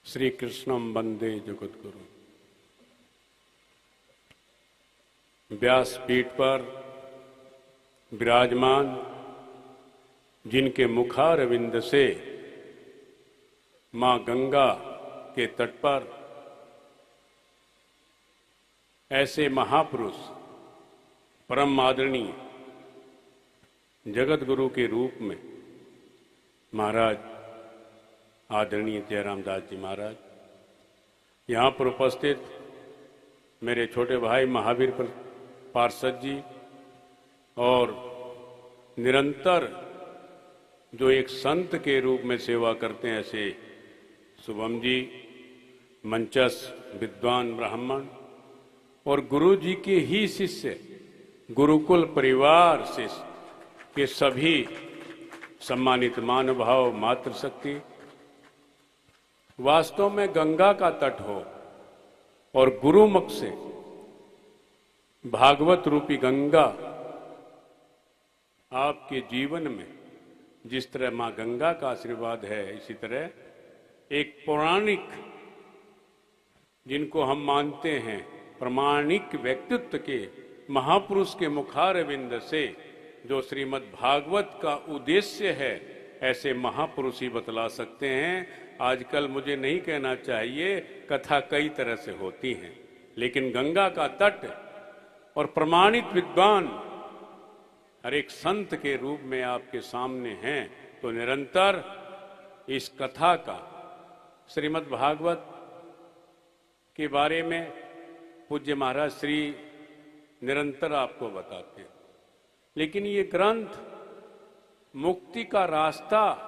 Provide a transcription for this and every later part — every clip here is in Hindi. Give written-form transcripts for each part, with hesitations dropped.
श्री कृष्णम वंदे जगद्गुरु। व्यासपीठ पर विराजमान, जिनके मुखारविंद से मां गंगा के तट पर ऐसे महापुरुष परम आदरणीय जगत गुरु के रूप में महाराज आदरणीय जयराम दास जी महाराज, यहाँ पर उपस्थित मेरे छोटे भाई महावीर पार्षद जी और निरंतर जो एक संत के रूप में सेवा करते हैं ऐसे शुभम जी, मंचस्थ विद्वान ब्राह्मण और गुरु जी के ही शिष्य गुरुकुल परिवार से के सभी सम्मानित महानुभाव, मातृशक्ति। वास्तव में गंगा का तट हो और गुरुमुख से भागवत रूपी गंगा आपके जीवन में जिस तरह मां गंगा का आशीर्वाद है, इसी तरह एक पौराणिक जिनको हम मानते हैं प्रामाणिक व्यक्तित्व के महापुरुष के मुखारविंद से जो श्रीमद् भागवत का उद्देश्य है, ऐसे महापुरुष ही बतला सकते हैं। आजकल मुझे नहीं कहना चाहिए, कथा कई तरह से होती हैं, लेकिन गंगा का तट और प्रमाणित विद्वान हर एक संत के रूप में आपके सामने हैं, तो निरंतर इस कथा का श्रीमद् भागवत के बारे में पूज्य महाराज श्री निरंतर आपको बताते हैं। लेकिन ये ग्रंथ मुक्ति का रास्ता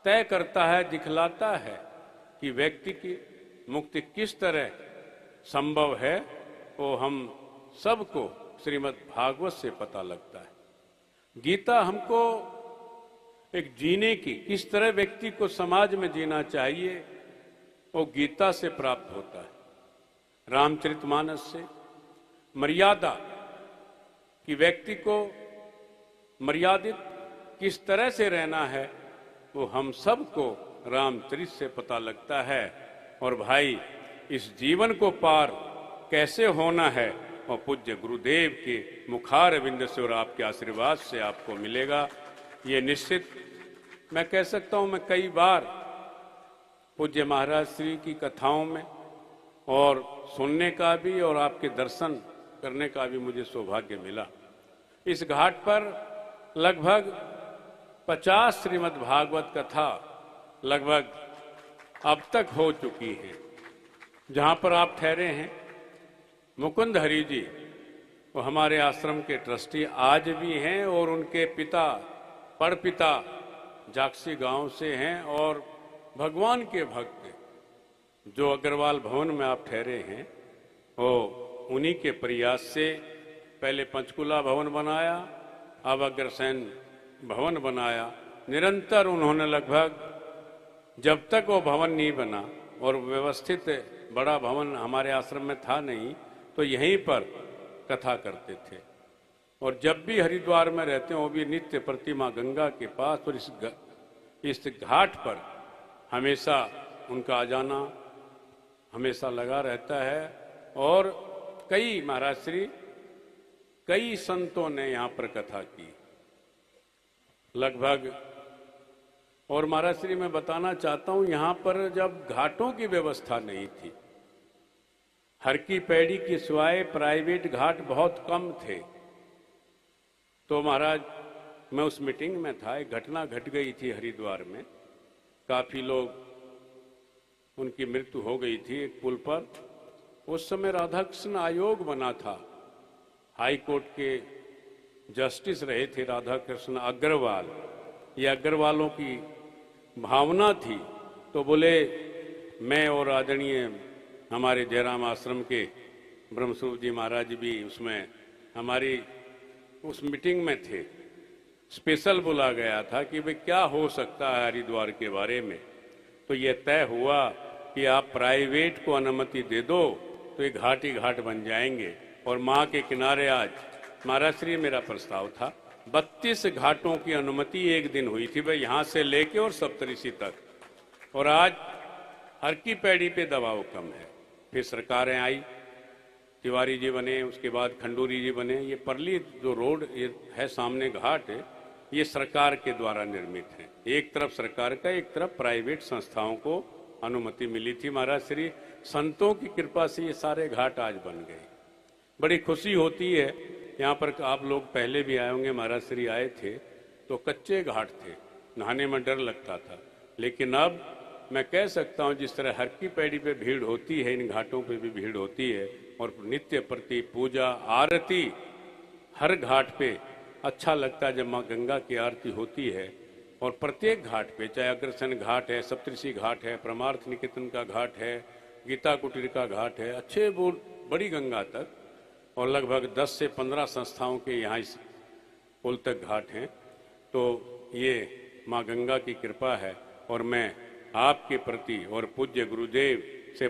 तय करता है, दिखलाता है कि व्यक्ति की मुक्ति किस तरह संभव है, वो हम सबको श्रीमद् भागवत से पता लगता है। गीता हमको एक जीने की, किस तरह व्यक्ति को समाज में जीना चाहिए, वो गीता से प्राप्त होता है। रामचरितमानस से मर्यादा कि व्यक्ति को मर्यादित किस तरह से रहना है, वो हम सबको रामचरित से पता लगता है। और भाई, इस जीवन को पार कैसे होना है, और पूज्य गुरुदेव के मुखारविंद से और आपके आशीर्वाद से आपको मिलेगा, ये निश्चित मैं कह सकता हूं। मैं कई बार पूज्य महाराज श्री की कथाओं में और सुनने का भी और आपके दर्शन करने का भी मुझे सौभाग्य मिला। इस घाट पर लगभग 50 श्रीमद् भागवत कथा लगभग अब तक हो चुकी है। जहां पर आप ठहरे हैं, मुकुंद हरि जी, वो हमारे आश्रम के ट्रस्टी आज भी हैं और उनके पिता परपिता जाक्सी गांव से हैं और भगवान के भक्त हैं। जो अग्रवाल भवन में आप ठहरे हैं, वो उन्हीं के प्रयास से पहले पंचकुला भवन बनाया, अब अग्रसेन भवन बनाया। निरंतर उन्होंने लगभग जब तक वो भवन नहीं बना और व्यवस्थित बड़ा भवन हमारे आश्रम में था नहीं, तो यहीं पर कथा करते थे। और जब भी हरिद्वार में रहते हैं, वो भी नित्य प्रतिमा गंगा के पास, और इस घाट पर हमेशा उनका आ जाना हमेशा लगा रहता है। और कई महाराज श्री, कई संतों ने यहाँ पर कथा की लगभग। और महाराज श्री, मैं बताना चाहता हूं, यहाँ पर जब घाटों की व्यवस्था नहीं थी, हर की पैड़ी की सिवाय प्राइवेट घाट बहुत कम थे, तो महाराज मैं उस मीटिंग में था, एक घटना घट गई थी हरिद्वार में। काफी लोग, उनकी मृत्यु हो गई थी एक पुल पर। उस समय राधा कृष्ण आयोग बना था, हाई कोर्ट के जस्टिस रहे थे राधा कृष्ण अग्रवाल। ये अग्रवालों की भावना थी, तो बोले मैं और आदरणीय हमारे जयराम आश्रम के ब्रह्मस्वरूप जी महाराज भी उसमें हमारी उस मीटिंग में थे। स्पेशल बुला गया था कि भाई क्या हो सकता है हरिद्वार के बारे में। तो ये तय हुआ कि आप प्राइवेट को अनुमति दे दो तो ये घाट ही घाट बन जाएंगे। और माँ के किनारे आज महाराज श्री, मेरा प्रस्ताव था 32 घाटों की अनुमति एक दिन हुई थी भाई, यहाँ से लेके और सप्तऋषि तक। और आज हर की पैड़ी पे दबाव कम है। फिर सरकारें आई, तिवारी जी बने, उसके बाद खंडूरी जी बने। ये परली जो रोड ये है सामने घाट है, ये सरकार के द्वारा निर्मित है। एक तरफ सरकार का, एक तरफ प्राइवेट संस्थाओं को अनुमति मिली थी। महाराज श्री संतों की कृपा से ये सारे घाट आज बन गए। बड़ी खुशी होती है। यहाँ पर आप लोग पहले भी आए होंगे, महाराज श्री आए थे तो कच्चे घाट थे, नहाने में डर लगता था। लेकिन अब मैं कह सकता हूँ जिस तरह हर की पैड़ी पे भीड़ होती है, इन घाटों पे भी भीड़ होती है। और नित्य प्रति पूजा आरती हर घाट पे अच्छा लगता है जब माँ गंगा की आरती होती है। और प्रत्येक घाट पे, चाहे अग्रसेन घाट है, सप्तऋषि घाट है, परमार्थ निकेतन का घाट है, गीता कुटीर का घाट है, अच्छे बड़ी गंगा तक, और लगभग 10 से 15 संस्थाओं के यहाँ इस पुल तक घाट हैं। तो ये माँ गंगा की कृपा है। और मैं आपके प्रति और पूज्य गुरुदेव से